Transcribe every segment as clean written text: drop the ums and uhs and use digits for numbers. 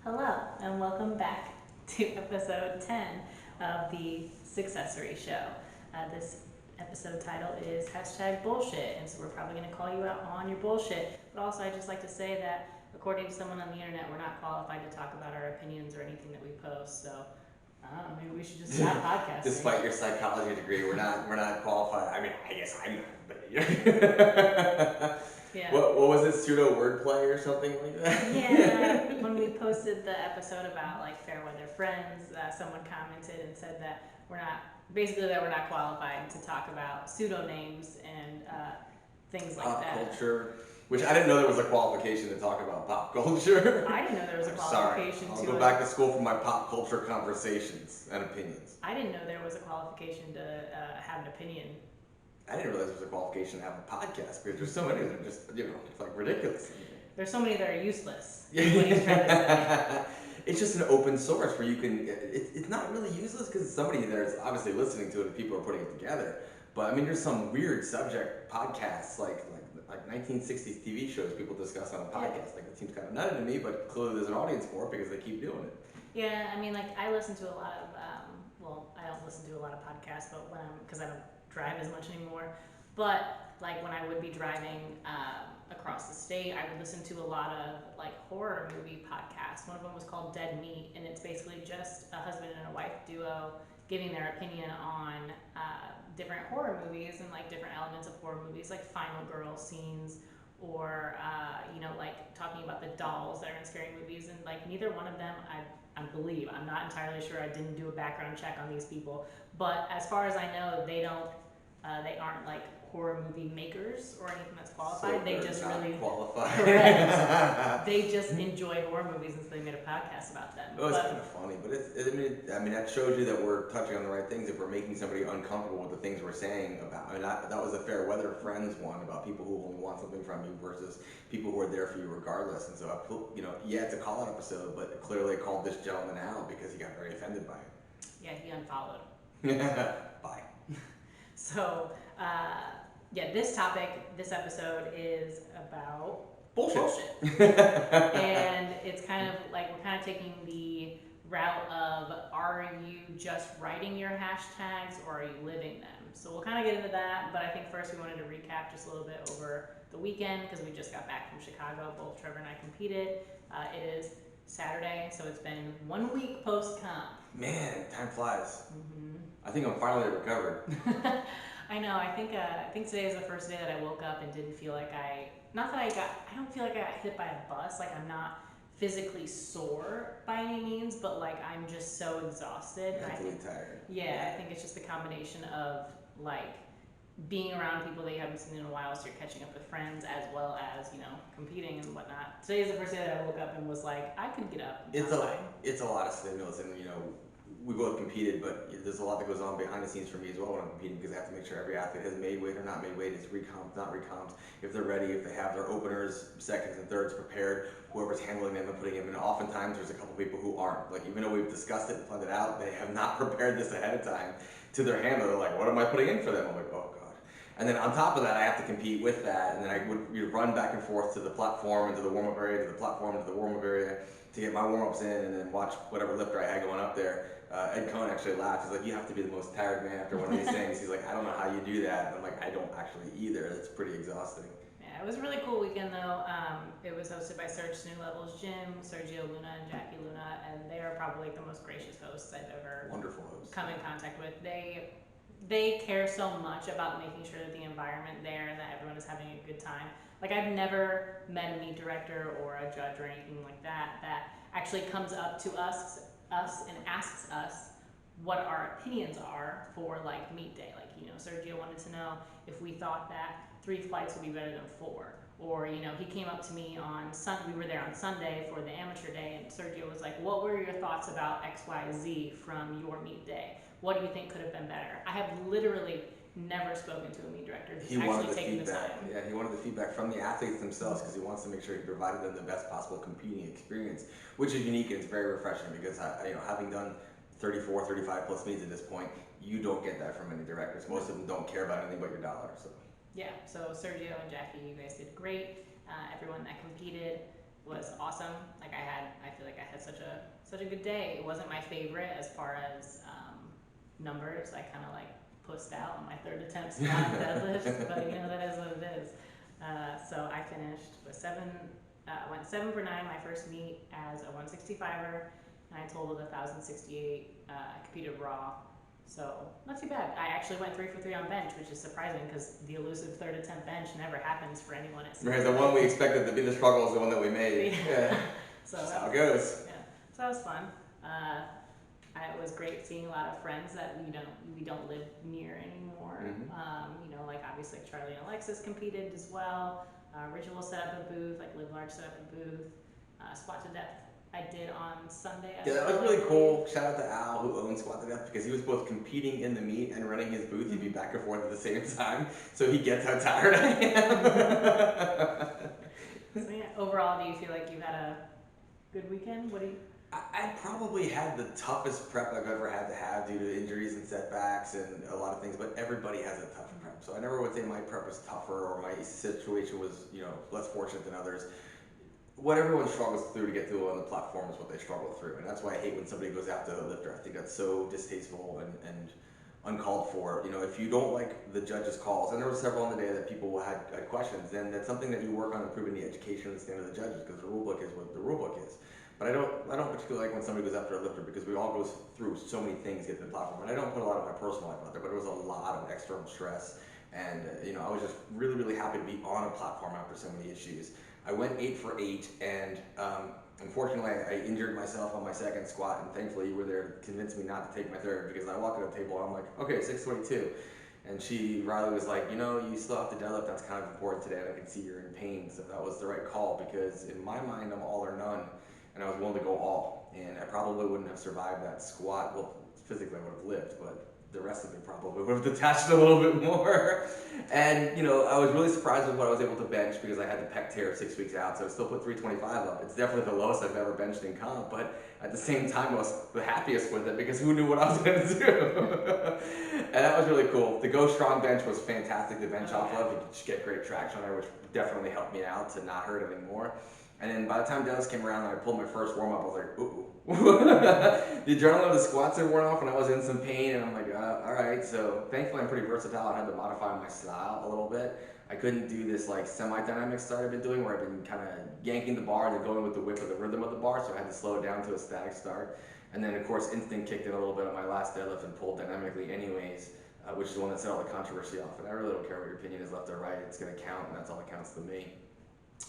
Hello, and welcome back to episode 10 of the Successory show. This episode title is #bullshit, and so we're probably going to call you out on your bullshit. But also, I'd just like to say that according to someone on the internet, we're not qualified to talk about our opinions or anything that we post. So I don't know, maybe we should just stop podcasting. Despite your psychology degree, we're not qualified. I mean, I guess I'm not, but Yeah. What was it, pseudo wordplay or something like that? Yeah, when we posted the episode about like fair weather friends, someone commented and said that we're not qualified to talk about pseudonames and things like Pop that. culture, which I didn't know there was a qualification to talk about pop culture. I didn't know there was a I'm qualification sorry. I'll to go back to school for my pop culture conversations and opinions. I didn't know there was a qualification to have an opinion. I didn't realize there was a qualification to have a podcast because there's so many that are just, it's like ridiculous. There's so many that are useless. Is what he's trying to say. It's just an open source where you can, it's not really useless because somebody there's obviously listening to it and people are putting it together. But I mean, there's some weird subject podcasts like 1960s TV shows people discuss on a podcast. Like it seems kind of nutty to me, but clearly there's an audience for it because they keep doing it. Yeah, I mean, like I listen to a lot of, I don't listen to a lot of podcasts, but because I don't drive as much anymore. But like when I would be driving across the state, I would listen to a lot of like horror movie podcasts. One of them was called Dead Meat, and it's basically just a husband and a wife duo giving their opinion on different horror movies and like different elements of horror movies, like final girl scenes, or like talking about the dolls that are in scary movies. And like neither one of them, I believe, I'm not entirely sure, I didn't do a background check on these people, but as far as I know, they aren't like horror movie makers or anything that's qualified. So they just really qualified. Correct. They just enjoy horror movies, and so they made a podcast about them. Well, it's kind of funny, but I mean, that shows you that we're touching on the right things. If we're making somebody uncomfortable with the things we're saying about, I mean, that was a fair weather friends one about people who only want something from you versus people who are there for you regardless. And so, it's a call-out episode, but clearly I called this gentleman out because he got very offended by it. Yeah, he unfollowed. Bye. So, this episode is about bullshit. And it's kind of like we're kind of taking the route of, are you just writing your hashtags or are you living them? So we'll kind of get into that, but I think first we wanted to recap just a little bit over the weekend because we just got back from Chicago. Both Trevor and I competed. It is Saturday, so it's been 1 week post-comp. Man, time flies. Mm-hmm. I think I'm finally recovered. I know. I think today is the first day that I woke up and didn't feel like I don't feel like I got hit by a bus. Like I'm not physically sore by any means, but like I'm just so exhausted. Mentally tired. Yeah, I think it's just a combination of like being around people that you haven't seen in a while, so you're catching up with friends as well as, competing and whatnot. Today is the first day that I woke up and was like, I could get up. It's a lot of stimulus, and we both competed, but there's a lot that goes on behind the scenes for me as well when I'm competing because I have to make sure every athlete has made weight or not made weight, is recomp, not recomps, if they're ready, if they have their openers, seconds, and thirds prepared, whoever's handling them and putting them in. Oftentimes there's a couple people who aren't. Like even though we've discussed it and planned it out, they have not prepared this ahead of time to their handler. They're like, what am I putting in for them? I'm like, oh God. And then on top of that, I have to compete with that, and then we'd run back and forth to the platform and to the warm-up area, to the platform and to the warm-up area to get my warm-ups in, and then watch whatever lifter I had going up there. Ed Cohn actually laughed. He's like, you have to be the most tired man after one of these things. He's like, I don't know how you do that. And I'm like, I don't actually either. It's pretty exhausting. Yeah, it was a really cool weekend though. It was hosted by Surge New Levels Gym, Sergio Luna and Jackie Luna, and they are probably like the most gracious hosts I've ever come in contact with. They care so much about making sure that the environment there and that everyone is having a good time. Like I've never met a meet director or a judge or anything like that actually comes up to us and asks us what our opinions are for like meet day. Like, Sergio wanted to know if we thought that 3 flights would be better than 4. Or, he came up to me on we were there on Sunday for the amateur day, and Sergio was like, what were your thoughts about XYZ from your meet day? What do you think could have been better? I have literally never spoken to a meet director who's actually taken the time. Yeah, he wanted the feedback from the athletes themselves because he wants to make sure he provided them the best possible competing experience, which is unique and it's very refreshing because having done 34, 35 plus meets at this point, you don't get that from many directors. Most of them don't care about anything but your dollar. So. Yeah, so Sergio and Jackie, you guys did great. Everyone that competed was awesome. I feel like I had such such a good day. It wasn't my favorite as far as numbers. I kind of like pussed out on my third attempt squat and deadlift, but you know, that is what it is. So I finished with went 7 for 9 my first meet as a 165er, and I totaled 1,068. I competed raw, so not too bad. I actually went 3 for 3 on bench, which is surprising because the elusive third attempt bench never happens for anyone at Right, the one we expected to be the struggle is the one that we made. Yeah. So that's how it goes. Yeah, so that was fun. It was great seeing a lot of friends that we don't live near anymore. Mm-hmm. You know, like obviously Charlie and Alexis competed as well. Ritual set up a booth, like Live Large set up a booth. Squat to Depth I did on Sunday. Yeah, that was really cool. Shout out to Al, who owns Squat to Death, because he was both competing in the meet and running his booth. He'd be back and forth at the same time, so he gets how tired I am. So yeah, overall, do you feel like you had a good weekend? What do you? I probably had the toughest prep I've ever had to have due to injuries and setbacks and a lot of things, but everybody has a tough prep. So I never would say my prep was tougher or my situation was, less fortunate than others. What everyone struggles through to get through on the platform is what they struggle through. And that's why I hate when somebody goes after the lifter. I think that's so distasteful and uncalled for. If you don't like the judges' calls, and there were several on the day that people had questions, then that's something that you work on improving the education and the standard of the judges, because the rule book is what the rule book is. But I don't particularly like when somebody goes after a lifter, because we all go through so many things to get to the platform. And I don't put a lot of my personal life out there, but it was a lot of external stress. And I was just really, really happy to be on a platform after so many issues. I went 8 for 8, and unfortunately I injured myself on my second squat, and thankfully you were there to convince me not to take my third, because I walked to the table and I'm like, okay, 622. And Riley was like, you still have to deadlift, that's kind of important today, and I can see you're in pain. So that was the right call, because in my mind I'm all or none. And I was willing to go all, and I probably wouldn't have survived that squat. Well, physically I would have lived, but the rest of me probably would have detached a little bit more. And I was really surprised with what I was able to bench, because I had the pec tear 6 weeks out, so I still put 325 up. It's definitely the lowest I've ever benched in comp, but at the same time I was the happiest with it, because who knew what I was going to do? And that was really cool. The Go Strong bench was fantastic to bench off of. You could just get great traction on there, which definitely helped me out to not hurt anymore. And then by the time Dennis came around and I pulled my first warm-up, I was like, ooh. The adrenaline of the squats had worn off and I was in some pain, and I'm like, all right. So thankfully I'm pretty versatile. I had to modify my style a little bit. I couldn't do this like semi-dynamic start I've been doing, where I've been kind of yanking the bar and then going with the whip of the rhythm of the bar, so I had to slow it down to a static start. And then of course instinct kicked in a little bit on my last deadlift and pulled dynamically anyways, which is the one that set all the controversy off. And I really don't care what your opinion is, left or right. It's going to count, and that's all that counts to me.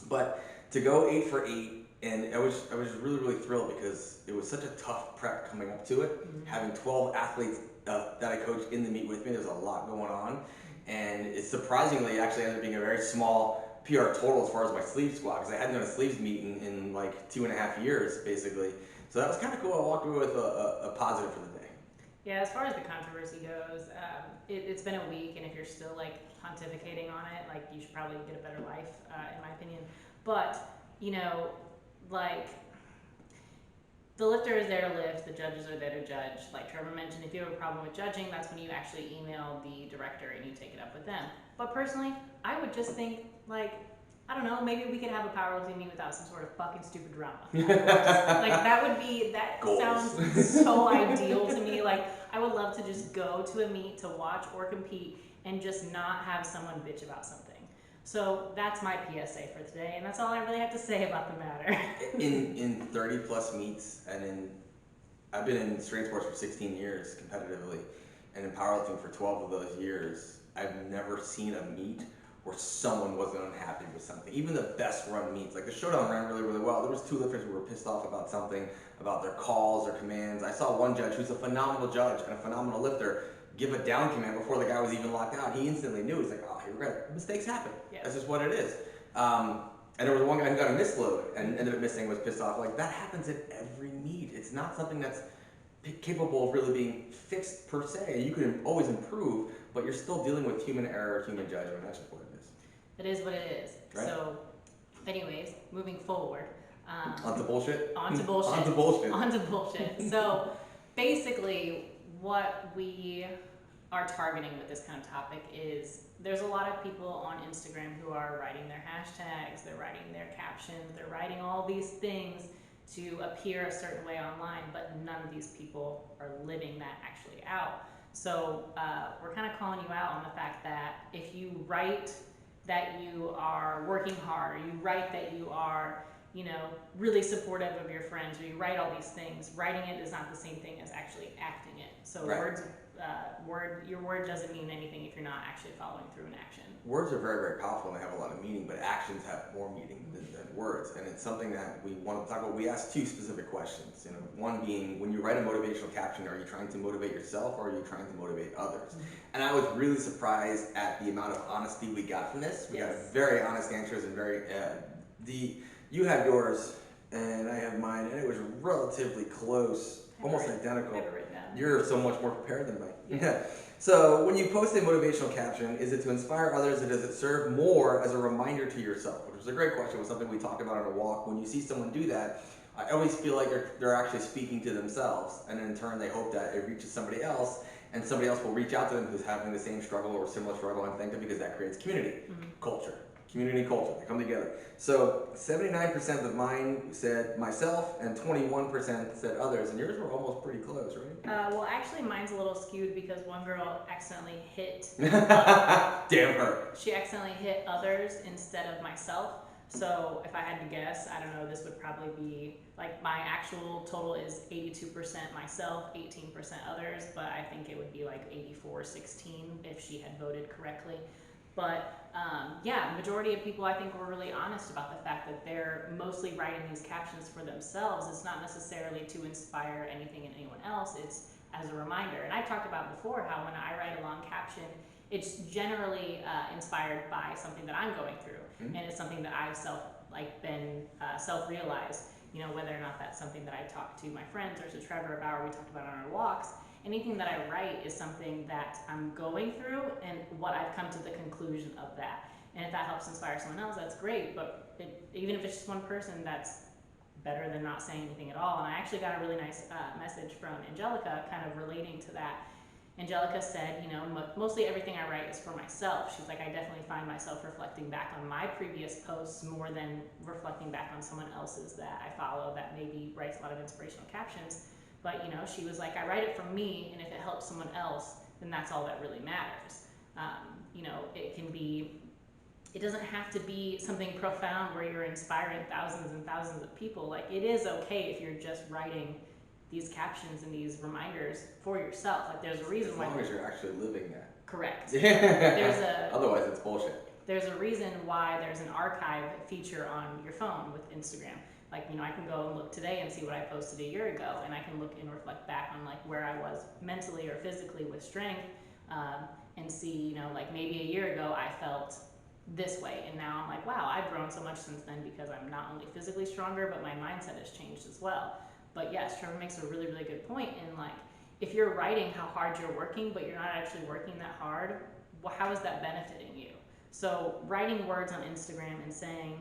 But to go 8 for 8, and I was really, really thrilled, because it was such a tough prep coming up to it. Mm-hmm. Having 12 athletes that I coached in the meet with me, there's a lot going on. And it surprisingly actually ended up being a very small PR total as far as my sleeve squat, because I hadn't done a sleeves meet in like 2.5 years, basically. So that was kind of cool. I walked away with a positive for the day. Yeah, as far as the controversy goes, it's been a week, and if you're still like pontificating on it, like you should probably get a better life, in my opinion. But like the lifter is there to lift, the judges are there to judge. Like Trevor mentioned, if you have a problem with judging, that's when you actually email the director and you take it up with them. But personally, I would just think, like, I don't know, maybe we could have a powerlifting meet without some sort of fucking stupid drama. That Goals. Sounds so ideal to me. Like, I would love to just go to a meet to watch or compete and just not have someone bitch about something. So that's my PSA for today, and that's all I really have to say about the matter. In 30 plus meets, and I've been in strength sports for 16 years competitively, and in powerlifting for 12 of those years, I've never seen a meet where someone wasn't unhappy with something. Even the best run meets, like the Showdown ran really, really well. There was 2 lifters who were pissed off about something, about their calls or commands. I saw one judge who's a phenomenal judge and a phenomenal lifter give a down command before the guy was even locked out. He instantly knew. He's like, oh, you're right. Mistakes happen. Yeah. That's just what it is. And there was one guy who got a misload and ended up missing, was pissed off. Like, that happens at every meet. It's not something that's capable of really being fixed per se. You can always improve, but you're still dealing with human error, human judgment. That's just what it is. It is what it is. Right? So, anyways, moving forward. Onto bullshit? Onto bullshit. Onto bullshit. Onto bullshit. So, basically, what we are targeting with this kind of topic is there's a lot of people on Instagram who are writing their hashtags, they're writing their captions, they're writing all these things to appear a certain way online, but none of these people are living that actually out. So we're kind of calling you out on the fact that if you write that you are working hard, or you write that you are, you know, really supportive of your friends, or you write all these things, writing it is not the same thing as actually acting it. So Right. your word doesn't mean anything if you're not actually following through in action. Words are very, very powerful and they have a lot of meaning, but actions have more meaning than words. And it's something that we want to talk about. We asked two specific questions. You know, one being, when you write a motivational caption, are you trying to motivate yourself or are you trying to motivate others? And I was really surprised at the amount of honesty we got from this. We got very honest answers and very you had yours and I have mine, and it was relatively close, almost identical. You're so much more prepared than me. Yeah. So when you post a motivational caption, is it to inspire others or does it serve more as a reminder to yourself? Which was a great question. It was something we talked about on a walk. When you see someone do that, I always feel like they're actually speaking to themselves, and in turn they hope that it reaches somebody else, and somebody else will reach out to them who's having the same struggle or similar struggle and thank them, because that creates community, culture. Community culture, they come together. So 79% of mine said myself and 21% said others, and yours were almost pretty close, right? Well, actually mine's a little skewed because one girl accidentally hit Damn her. She accidentally hit others instead of myself. So if I had to guess, I don't know, this would probably be, like, my actual total is 82% myself, 18% others, but I think it would be like 84-16 if she had voted correctly. But yeah, majority of people I think were really honest about the fact that they're mostly writing these captions for themselves. It's not necessarily to inspire anything in anyone else, it's as a reminder. And I talked about before how when I write a long caption, it's generally inspired by something that I'm going through, and it's something that I've been self-realized. You know, whether or not that's something that I talk to my friends or to Trevor about, or we talked about on our walks. Anything that I write is something that I'm going through and what I've come to the conclusion of that. And if that helps inspire someone else, that's great. But even if it's just one person, that's better than not saying anything at all. And I actually got a really nice message from Angelica kind of relating to that. Angelica said, you know, mostly everything I write is for myself. She's like, I definitely find myself reflecting back on my previous posts more than reflecting back on someone else's that I follow that maybe writes a lot of inspirational captions. But, you know, she was like, I write it for me, and if it helps someone else, then that's all that really matters. You know, it doesn't have to be something profound where you're inspiring thousands and thousands of people. Like, it is okay if you're just writing these captions and these reminders for yourself. Like, there's a reason why. As long as you're actually living that. Correct. Otherwise, it's bullshit. There's a reason why there's an archive feature on your phone with Instagram. Like, you know, I can go and look today and see what I posted a year ago, and I can look and reflect back on, like, where I was mentally or physically with strength, and see, you know, like, maybe a year ago I felt this way, and now I'm like, wow, I've grown so much since then because I'm not only physically stronger, but my mindset has changed as well. But yes, Trevor makes a really, really good point in, like, if you're writing how hard you're working, but you're not actually working that hard, well, how is that benefiting you? So writing words on Instagram and saying,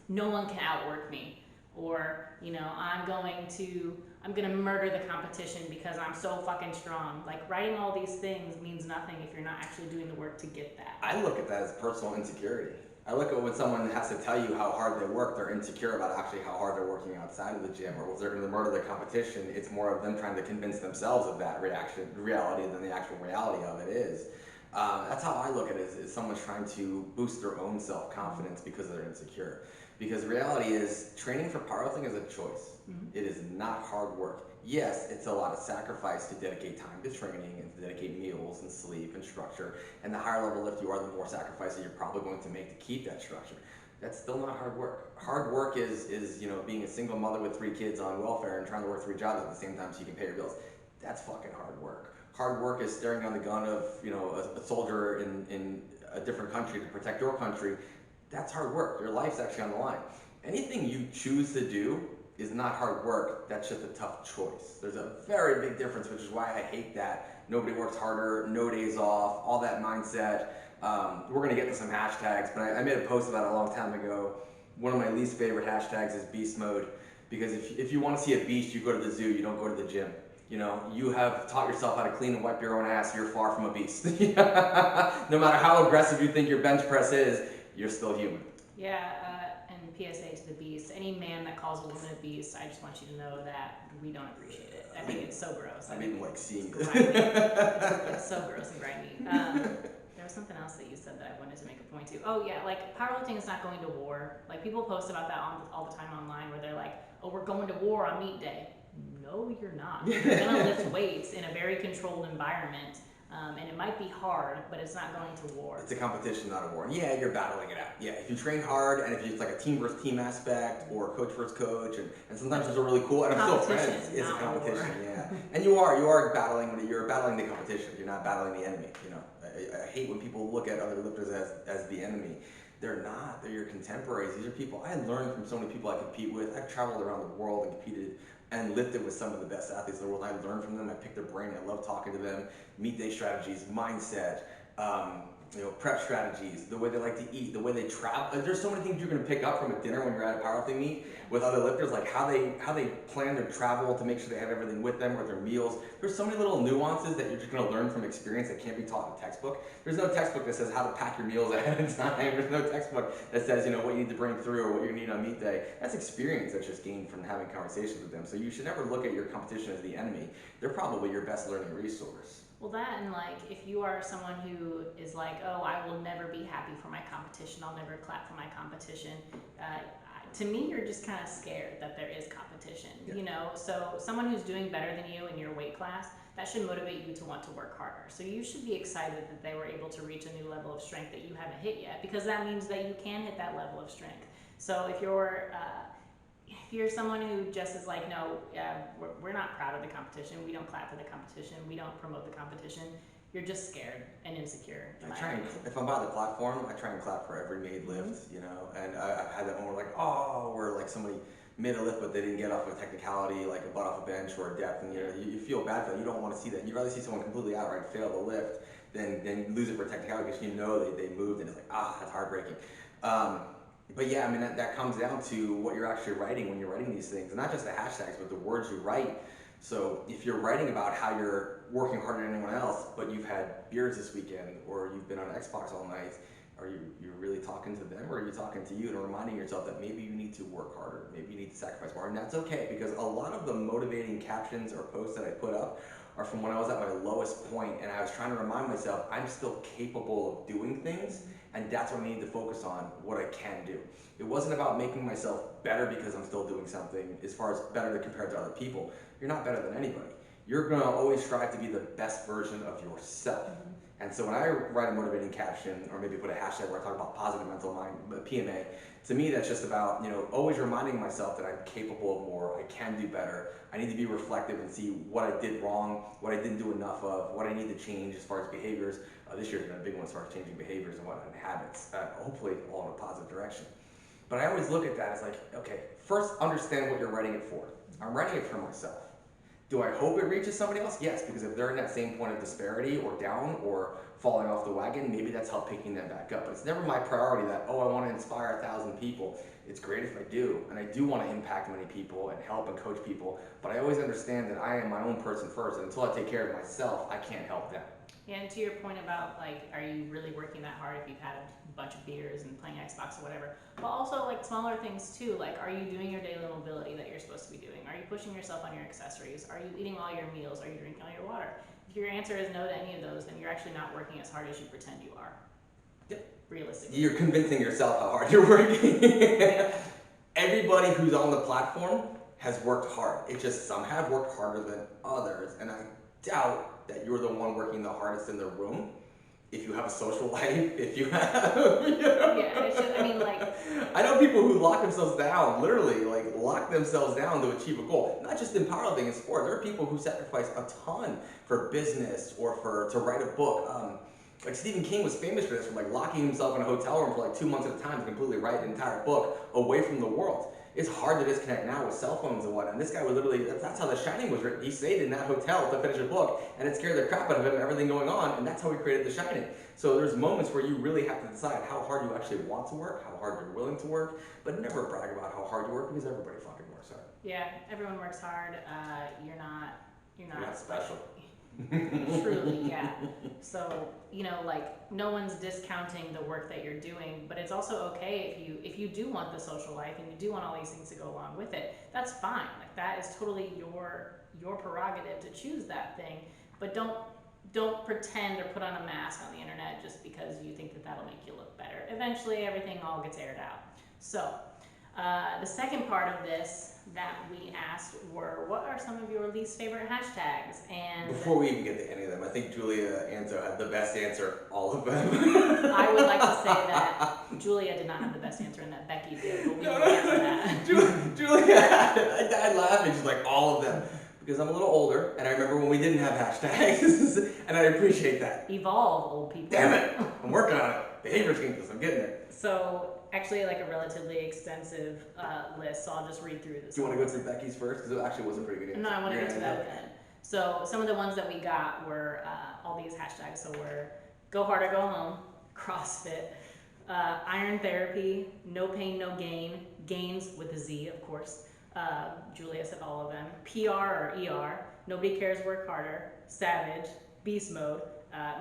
no one can outwork me, or, you know, I'm gonna murder the competition because I'm so fucking strong. Like, writing all these things means nothing if you're not actually doing the work to get that. I look at that as personal insecurity. I look at when someone has to tell you how hard they work, they're insecure about actually how hard they're working outside of the gym, or if they're going to murder the competition, it's more of them trying to convince themselves of that reality than the actual reality of it is. That's how I look at it, is someone's trying to boost their own self-confidence because they're insecure. Because reality is, training for powerlifting is a choice. It is not hard work. Yes, it's a lot of sacrifice to dedicate time to training and to dedicate meals and sleep and structure. And the higher level lift you are, the more sacrifice that you're probably going to make to keep that structure. That's still not hard work. Hard work is, you know, being a single mother with 3 kids on welfare and trying to work 3 jobs at the same time so you can pay your bills. That's fucking hard work. Hard work is staring down the gun of, you know, a soldier in a different country to protect your country. That's hard work. Your life's actually on the line. Anything you choose to do is not hard work. That's just a tough choice. There's a very big difference, which is why I hate that. Nobody works harder, no days off, all that mindset. We're going to get to some hashtags, but I made a post about it a long time ago. One of my least favorite hashtags is beast mode, because if you want to see a beast, you go to the zoo, you don't go to the gym. You know, you have taught yourself how to clean and wipe your own ass, you're far from a beast. No matter how aggressive you think your bench press is, you're still human. Yeah, and PSA to the beast. Any man that calls a woman a beast, I just want you to know that we don't appreciate it. I think it's so gross. I didn't like seeing it. It's so gross and grimy. There was something else that you said that I wanted to make a point to. Oh yeah, like powerlifting is not going to war. Like people post about that all the time online where they're like, oh, we're going to war on meet day. No, you're not. You're gonna lift weights in a very controlled environment. And it might be hard, but it's not going to war. It's a competition, not a war. And yeah, you're battling it out. Yeah, if you train hard, and if it's like a team versus team aspect, or coach versus coach, and sometimes those are really cool, and I'm still friends. It's a competition, yeah. And you are battling the competition. You're not battling the enemy. You know, I hate when people look at other lifters as the enemy. They're not. They're your contemporaries. These are people I learned from so many people I compete with. I've traveled around the world and competed and lifted with some of the best athletes in the world. I learned from them. I picked their brain. I love talking to them. Meet day strategies, mindset, prep strategies, the way they like to eat, the way they travel. There's so many things you're going to pick up from a dinner when you're at a powerlifting meet with other lifters, like how they plan their travel to make sure they have everything with them, or their meals. There's so many little nuances that you're just going to learn from experience that can't be taught in a textbook. There's no textbook that says how to pack your meals ahead of time. There's no textbook that says what you need to bring through or what you need on meet day. That's experience that's just gained from having conversations with them. So you should never look at your competition as the enemy. They're probably your best learning resource. Well, that, and like if you are someone who is like, oh, I will never be happy for my competition, I'll never clap for my competition, to me you're just kind of scared that there is competition. So someone who's doing better than you in your weight class, that should motivate you to want to work harder. So you should be excited that they were able to reach a new level of strength that you haven't hit yet, because that means that you can hit that level of strength. So if you're someone who just is like, no, we're not proud of the competition, we don't clap for the competition, we don't promote the competition, you're just scared and insecure. If I'm by the platform, I try and clap for every made lift, and I've had that moment where like somebody made a lift but they didn't get off of a technicality, like a butt off a bench or a depth, and you feel bad for that. You don't want to see that. You'd rather see someone completely outright fail the lift than lose it for technicality, because they moved, and it's like, that's heartbreaking. But yeah, that comes down to what you're actually writing when you're writing these things, and not just the hashtags, but the words you write. So if you're writing about how you're working harder than anyone else, but you've had beers this weekend, or you've been on Xbox all night, are you really talking to them, or are you talking to you and reminding yourself that maybe you need to work harder, maybe you need to sacrifice more? And that's okay, because a lot of the motivating captions or posts that I put up are from when I was at my lowest point, and I was trying to remind myself I'm still capable of doing things, and that's what I need to focus on, what I can do. It wasn't about making myself better because I'm still doing something, as far as better compared to other people. You're not better than anybody. You're going to always strive to be the best version of yourself. And so when I write a motivating caption, or maybe put a hashtag where I talk about positive mental mind, PMA, to me that's just about always reminding myself that I'm capable of more, I can do better. I need to be reflective and see what I did wrong, what I didn't do enough of, what I need to change as far as behaviors. This year's been a big one as far as changing behaviors and whatnot, and habits, hopefully all in a positive direction. But I always look at that as like, okay, first understand what you're writing it for. I'm writing it for myself. Do I hope it reaches somebody else? Yes, because if they're in that same point of disparity or down or falling off the wagon, maybe that's help picking them back up. But it's never my priority that, I want to inspire 1,000 people. It's great if I do, and I do want to impact many people and help and coach people, but I always understand that I am my own person first, and until I take care of myself, I can't help them. Yeah, and to your point about are you really working that hard if you've had a bunch of beers and playing Xbox or whatever, but also smaller things too, are you doing your daily mobility that you're supposed to be doing? Are you pushing yourself on your accessories? Are you eating all your meals? Are you drinking all your water? If your answer is no to any of those, then you're actually not working as hard as you pretend you are. Yep. Realistically. You're convincing yourself how hard you're working. Everybody who's on the platform has worked hard. It's just some have worked harder than others, and I doubt that you're the one working the hardest in the room. If you have a social life, if you have, Yeah, it's just, I know people who lock themselves down, literally, lock themselves down to achieve a goal. Not just in powerlifting, in sport. There are people who sacrifice a ton for business or to write a book. Stephen King was famous for this, for locking himself in a hotel room for 2 months at a time to completely write an entire book away from the world. It's hard to disconnect now with cell phones and whatnot. And this guy was literally, that's how The Shining was written. He stayed in that hotel to finish a book, and it scared the crap out of him, everything going on, and that's how he created The Shining. So there's moments where you really have to decide how hard you actually want to work, how hard you're willing to work, but never brag about how hard you work, because everybody fucking works hard. Yeah, everyone works hard. You're not special. Truly, yeah. So, you know, like no one's discounting the work that you're doing, but it's also okay if you do want the social life and you do want all these things to go along with it. That's fine. Like that is totally your prerogative to choose that thing, but don't pretend or put on a mask on the internet just because you think that that'll make you look better. Eventually, everything all gets aired out. So, the second part of this that we asked were, what are some of your least favorite hashtags? And before we even get to any of them, I think Julia Anto had the best answer, all of them. I would like to say that Julia did not have the best answer and that Becky did, but we will get to that. Julia, I died laughing. She's like, all of them. Because I'm a little older, and I remember when we didn't have hashtags, and I appreciate that. Evolve, old people. Damn it! I'm working on it. Behavior changes, I'm getting it. So, actually, like a relatively extensive list, so I'll just read through this. Do you want to go through Becky's first? Because it actually was a pretty good answer. No, I want to get to that then. So, some of the ones that we got were all these hashtags. So, we're Go Hard or Go Home, CrossFit, Iron Therapy, No Pain, No Gain, Gains with a Z, of course. Julia said all of them. PR or ER, Nobody Cares, Work Harder, Savage, Beast Mode.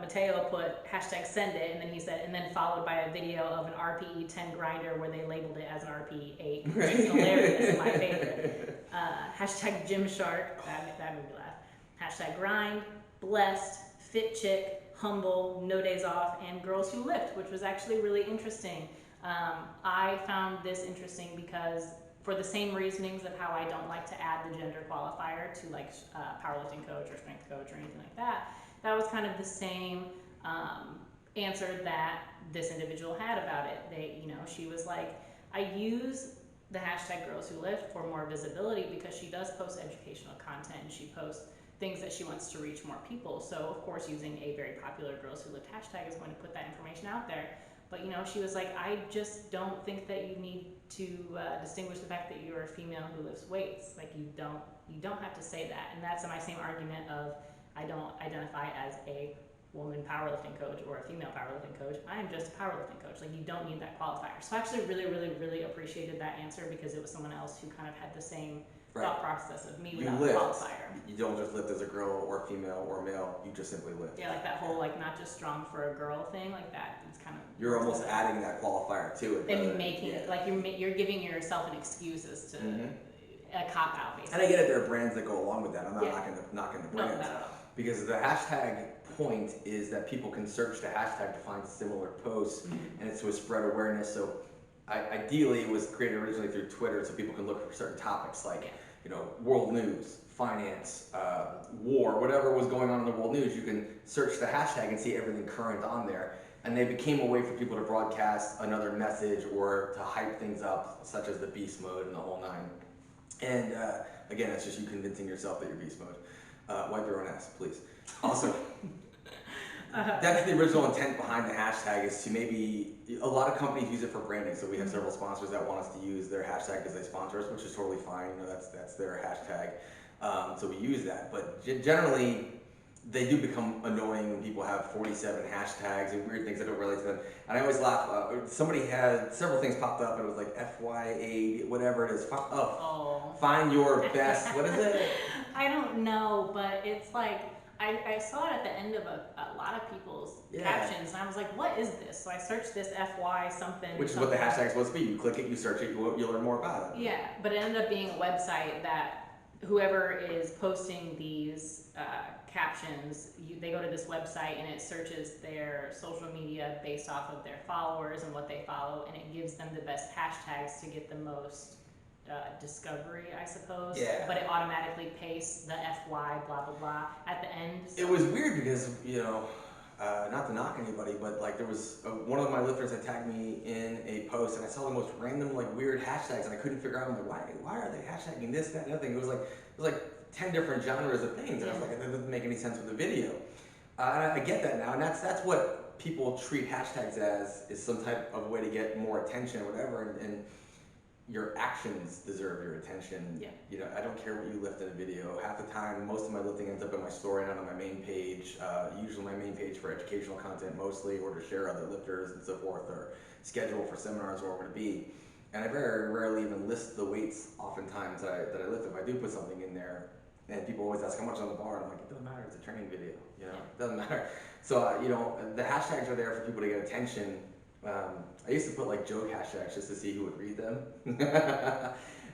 Mateo put hashtag send it, and then he said, and then followed by a video of an RPE 10 grinder where they labeled it as an RPE 8, which is hilarious and my favorite. Hashtag Gymshark, that made me laugh. Hashtag grind, blessed, fit chick, humble, no days off, and girls who lift, which was actually really interesting. I found this interesting because for the same reasonings of how I don't like to add the gender qualifier to like powerlifting coach or strength coach or anything like that, that was kind of the same answer that this individual had about it. They, you know, she was like, I use the hashtag girls who lift for more visibility because she does post educational content and she posts things that she wants to reach more people. So of course using a very popular girls who lift hashtag is going to put that information out there. But you know, she was like, I just don't think that you need to distinguish the fact that you're a female who lifts weights. Like you don't have to say that. And that's my same argument of I don't identify as a woman powerlifting coach or a female powerlifting coach. I am just a powerlifting coach. Like you don't need that qualifier. So I actually really appreciated that answer because it was someone else who kind of had the same thought process of me without the qualifier. You don't just lift as a girl or a female or a male, you just simply lift. Yeah, like that whole like not just strong for a girl thing, like that. It's kind of you're almost adding that qualifier to it. And making it like you're giving yourself an excuse as to a cop out basically. And I get it, there are brands that go along with that. I'm not knocking the brands. No, not at all. Because the hashtag point is that people can search the hashtag to find similar posts, and it's to spread awareness. So ideally, it was created originally through Twitter, so people can look for certain topics like, you know, world news, finance, war, whatever was going on in the world news. You can search the hashtag and see everything current on there. And they became a way for people to broadcast another message or to hype things up, such as the beast mode and the whole nine. And again, it's just you convincing yourself that you're beast mode. Wipe your own ass, please. Also, that's the original intent behind the hashtag, is to maybe, a lot of companies use it for branding. So we have several sponsors that want us to use their hashtag because they sponsor us, which is totally fine. You know, that's their hashtag. So we use that. But generally, they do become annoying when people have 47 hashtags and weird things that don't relate to them. And I always laugh. Somebody had several things popped up, and it was like FYA, whatever it is. Find your best. What is it? I don't know, but it's like I saw it at the end of a lot of people's captions, and I was like, "What is this?" So I searched this FY something. Which is what the hashtag is supposed to be. You click it, you search it, you'll learn more about it. Yeah, but it ended up being a website that whoever is posting these captions, they go to this website and it searches their social media based off of their followers and what they follow, and it gives them the best hashtags to get the most discovery, I suppose. Yeah. But it automatically pastes the FY blah blah blah at the end. So. It was weird because, you know, not to knock anybody, but like there was one of my lifters that tagged me in a post, and I saw the most random like weird hashtags, and I couldn't figure out, I'm like, why are they hashtagging this, that, and other thing? It was like 10 different genres of things, and I was like, it doesn't make any sense with the video. And I get that now, and that's what people treat hashtags as, is some type of way to get more attention or whatever, and your actions deserve your attention. Yeah. You know, I don't care what you lift in a video. Half the time, most of my lifting ends up in my story, not on my main page. Usually my main page for educational content mostly, or to share other lifters and so forth, or schedule for seminars or where to be. And I very rarely even list the weights oftentimes that I lift. If I do put something in there, And people always ask how much on the bar, and I'm like, it doesn't matter, it's a training video, you know, it doesn't matter. So, you know, the hashtags are there for people to get attention. I used to put like joke hashtags just to see who would read them.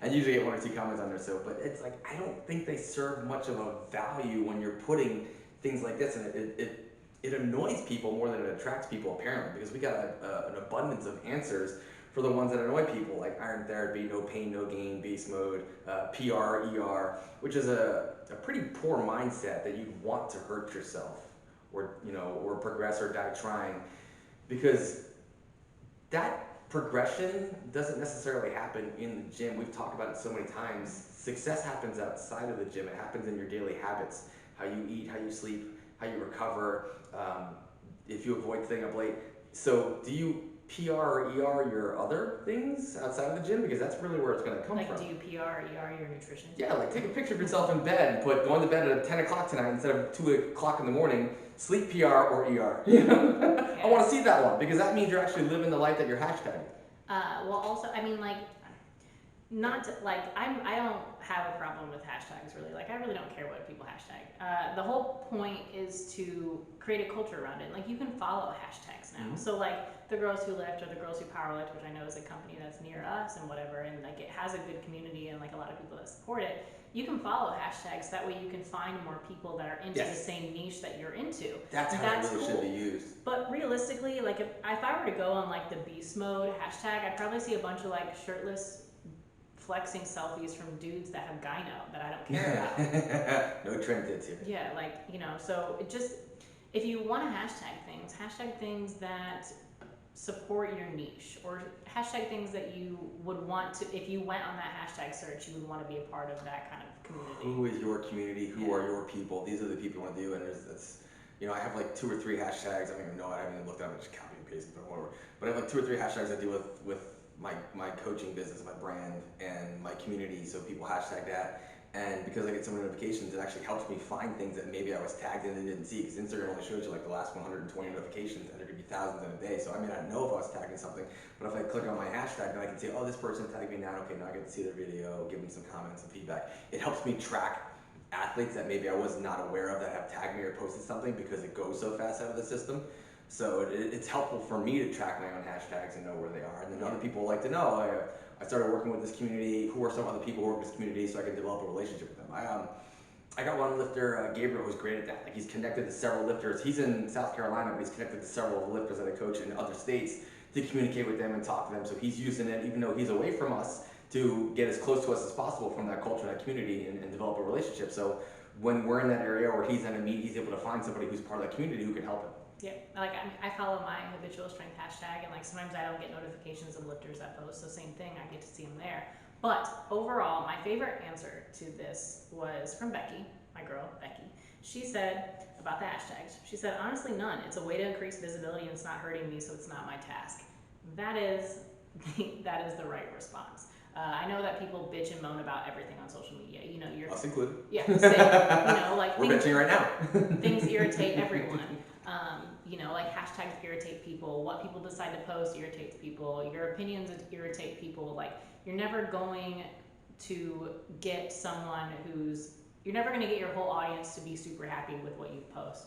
And usually get 1 or 2 comments on there, so, but it's like, I don't think they serve much of a value when you're putting things like this, and it annoys people more than it attracts people, apparently, because we got an abundance of answers for the ones that annoy people, like iron therapy, no pain, no gain, beast mode, PR, ER, which is a pretty poor mindset that you'd want to hurt yourself, or, you know, or progress or die trying, because that progression doesn't necessarily happen in the gym. We've talked about it so many times. Success happens outside of the gym. It happens in your daily habits, how you eat, how you sleep, how you recover, if you avoid staying up late. So do you PR or ER your other things outside of the gym? Because that's really where it's going to come from. Like, do you PR or ER your nutrition? Yeah, like take a picture of yourself in bed and put going to bed at 10 o'clock tonight instead of 2 o'clock in the morning. Sleep PR or ER. You know? Yeah. I want to see that one, because that means you're actually living the life that you're hashtagging. Well, also, I mean, like, not to, like, I don't have a problem with hashtags, really. Like, I really don't care what people hashtag. The whole point is to create a culture around it. Like, you can follow hashtags now. Mm-hmm. So, like, the Girls Who Lift or the Girls Who Power Lift, which I know is a company that's near us and whatever, and, like, it has a good community and, like, a lot of people that support it. You can follow hashtags. That way you can find more people that are into the same niche that you're into. That's how it really should be used. But realistically, like, if I were to go on, like, the beast mode hashtag, I'd probably see a bunch of, like, shirtless flexing selfies from dudes that have gyno that I don't care about. No trend hits here. Yeah, like, you know, so it just, if you want to hashtag things that support your niche, or hashtag things that you would want to, if you went on that hashtag search, you would want to be a part of that kind of community. Who is your community? Who are your people? These are the people you want to do, and it's, you know, I have like 2 or 3 hashtags. I don't even know. I haven't even looked at them. I just copy and paste them, whatever. But I have like 2 or 3 hashtags I deal with my coaching business, my brand, and my community, so people hashtag that. And because I get so many notifications, it actually helps me find things that maybe I was tagged in and didn't see, because Instagram only shows you like the last 120 notifications, and there could be thousands in a day, so I may not know if I was tagged in something, but if I click on my hashtag, then I can see, oh, this person tagged me now, okay, now I get to see their video, give them some comments and feedback. It helps me track athletes that maybe I was not aware of that have tagged me or posted something, because it goes so fast out of the system. So it's helpful for me to track my own hashtags and know where they are. And then other people like to know, I started working with this community, who are some other people who work with this community, so I can develop a relationship with them. I got one lifter, Gabriel, who's great at that. Like, he's connected to several lifters. He's in South Carolina, but he's connected to several lifters that I coach in other states to communicate with them and talk to them. So he's using it, even though he's away from us, to get as close to us as possible from that culture, that community, and develop a relationship. So when we're in that area or he's at a meet, he's able to find somebody who's part of that community who can help him. Yeah, like I follow my habitual strength hashtag, and like sometimes I don't get notifications of lifters that post, so same thing, I get to see them there. But overall, my favorite answer to this was from Becky, my girl, Becky. She said about the hashtags, she said, honestly, none. It's a way to increase visibility and it's not hurting me, so it's not my task. That is the right response. I know that people bitch and moan about everything on social media. You know, you're us included. Yeah, same, you know, like we're bitching right now. Things irritate everyone. You know, like hashtags irritate people. What people decide to post irritates people. Your opinions irritate people. Like, you're never going to get someone you're never going to get your whole audience to be super happy with what you post.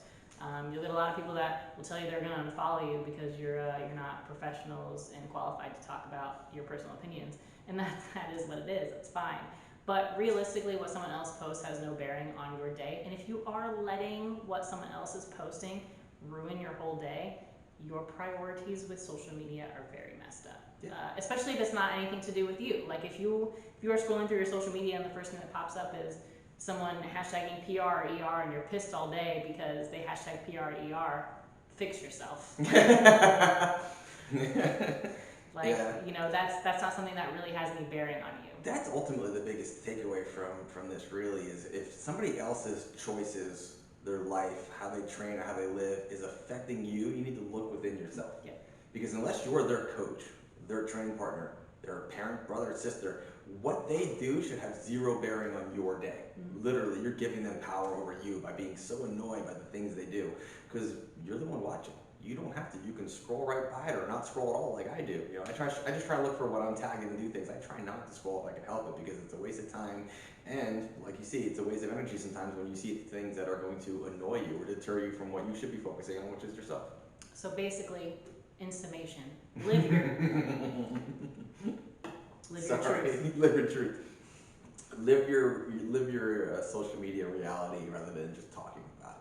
You'll get a lot of people that will tell you they're going to unfollow you because you're not professionals and qualified to talk about your personal opinions. And that is what it is. It's fine. But realistically, what someone else posts has no bearing on your day. And if you are letting what someone else is posting ruin your whole day, your priorities with social media are very messed up. Yeah. Especially if it's not anything to do with you. Like, if you are scrolling through your social media and the first thing that pops up is someone hashtagging PR or ER and you're pissed all day because they hashtag PR or ER, fix yourself. Like, you know, that's not something that really has any bearing on you. That's ultimately the biggest takeaway from this, really, is if somebody else's choices, their life, how they train, or how they live, is affecting you, you need to look within yourself. Yeah. Because unless you're their coach, their training partner, their parent, brother, sister, what they do should have zero bearing on your day. Mm-hmm. Literally, you're giving them power over you by being so annoyed by the things they do, because you're the one watching. you don't have to. You can scroll right by it or not scroll at all like I do. You know, I just try to look for what I'm tagged in and do things. I try not to scroll if I can help it because it's a waste of time. And like you see, it's a waste of energy sometimes when you see things that are going to annoy you or deter you from what you should be focusing on, which is yourself. So basically, in summation, live your truth. Live your truth. Live your social media reality rather than just talking about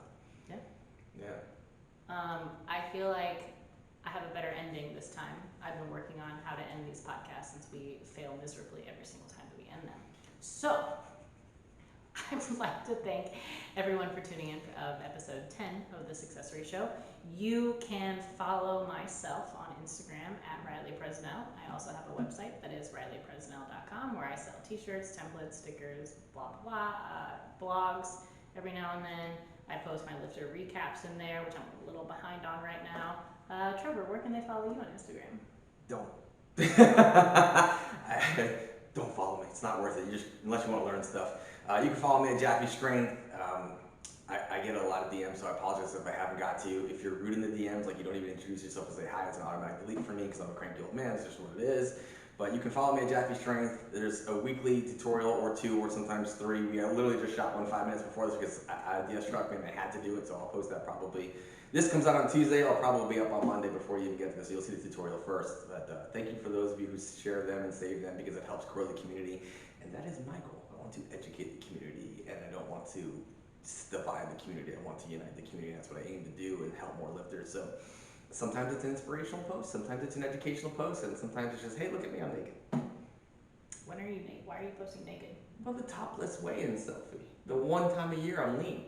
it. Yeah. I feel like I have a better ending this time. I've been working on how to end these podcasts since we fail miserably every single time that we end them. So, I would like to thank everyone for tuning in of episode 10 of the Successory Show. You can follow myself on Instagram at Riley Presnell. I also have a website that is rileypresnell.com where I sell t-shirts, templates, stickers, blah, blah, blah, blogs every now and then. I post my lifter recaps in there, which I'm a little behind on right now. Trevor, where can they follow you on Instagram? Don't. Don't follow me. It's not worth it. Unless you want to learn stuff. You can follow me at Jaffe Strength. I get a lot of DMs, so I apologize if I haven't got to you. If you're rude in the DMs, like you don't even introduce yourself and say hi, it's an automatic delete for me because I'm a cranky old man. It's just what it is. But you can follow me at Jaffe Strength. There's a weekly tutorial or two, or sometimes three. We literally just shot one 5 minutes before this because the idea struck me and I had to do it, so I'll post that probably. This comes out on Tuesday. I'll probably be up on Monday before you even get to this. You'll see the tutorial first. But thank you for those of you who share them and save them because it helps grow the community. And that is my goal. I want to educate the community, and I don't want to divide the community. I want to unite the community. That's what I aim to do and help more lifters. So sometimes it's an inspirational post, sometimes it's an educational post, and sometimes it's just, hey, look at me, I'm naked. When are you naked? Why are you posting naked? Well, the topless weigh-in selfie. The one time a year I'm lean.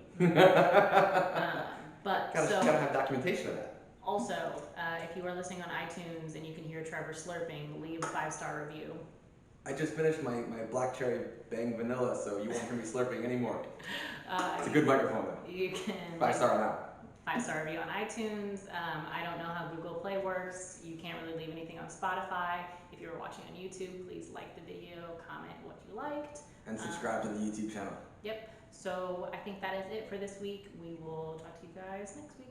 But gotta have documentation of that. Also, if you are listening on iTunes and you can hear Trevor slurping, leave a 5-star review. I just finished my black cherry bang vanilla, so you won't hear me slurping anymore. It's a good microphone though. You can 5-star on that. 5-star review on iTunes. I don't know how Google Play works. You can't really leave anything on Spotify. If you're watching on YouTube, please like the video, comment what you liked. And subscribe to the YouTube channel. Yep. So I think that is it for this week. We will talk to you guys next week.